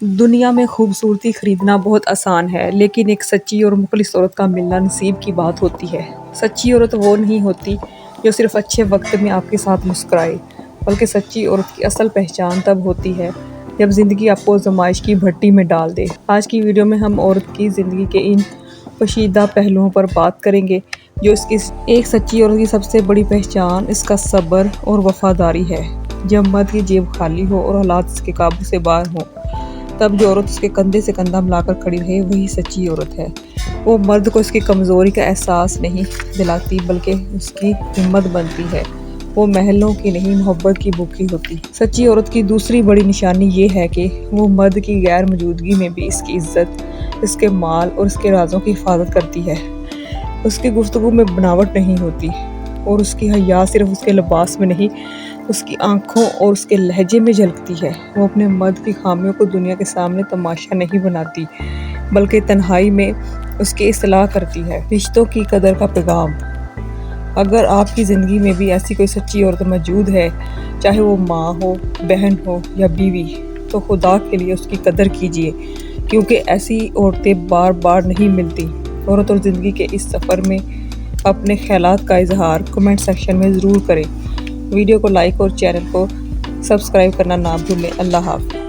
दुनिया में खूबसूरती खरीदना बहुत आसान है, लेकिन एक सच्ची और मुखलिस औरत का मिलना नसीब की बात होती है। सच्ची औरत वो नहीं होती जो सिर्फ अच्छे वक्त में आपके साथ मुस्कुराए, बल्कि सच्ची औरत की असल पहचान तब होती है जब ज़िंदगी आपको आजमाइश की भट्टी में डाल दे। आज की वीडियो में हम औरत की ज़िंदगी के इन पोशीदा पहलुओं पर बात करेंगे जो इसकी एक सच्ची औरत की सबसे बड़ी पहचान इसका सब्र और वफादारी है। जब मर्द की जेब खाली हो और हालात इसके काबू से बाहर हों, तब जो औरत उसके कंधे से कंधा मिलाकर खड़ी रहे वही सच्ची औरत है। वो मर्द को उसकी कमज़ोरी का एहसास नहीं दिलाती, बल्कि उसकी हिम्मत बनती है। वो महलों की नहीं, मोहब्बत की भूखी होती। सच्ची औरत की दूसरी बड़ी निशानी ये है कि वो मर्द की गैर मौजूदगी में भी इसकी इज्जत, इसके माल और इसके राजों की हिफाजत करती है। उसकी गुफ्तगू में बनावट नहीं होती और उसकी हया सिर्फ उसके लिबास में नहीं, उसकी आंखों और उसके लहजे में झलकती है। वो अपने मर्द की खामियों को दुनिया के सामने तमाशा नहीं बनाती, बल्कि तन्हाई में उसकी इस्लाह करती है। रिश्तों की कदर का पैगाम। अगर आपकी ज़िंदगी में भी ऐसी कोई सच्ची औरत मौजूद है, चाहे वो माँ हो, बहन हो या बीवी, तो खुदा के लिए उसकी कदर कीजिए, क्योंकि ऐसी औरतें बार बार नहीं मिलती। औरत और ज़िंदगी के इस सफ़र में अपने ख्यालात का इजहार कमेंट सेक्शन में ज़रूर करें। वीडियो को लाइक और चैनल को सब्सक्राइब करना ना भूलें। अल्लाह हाफ़िज़।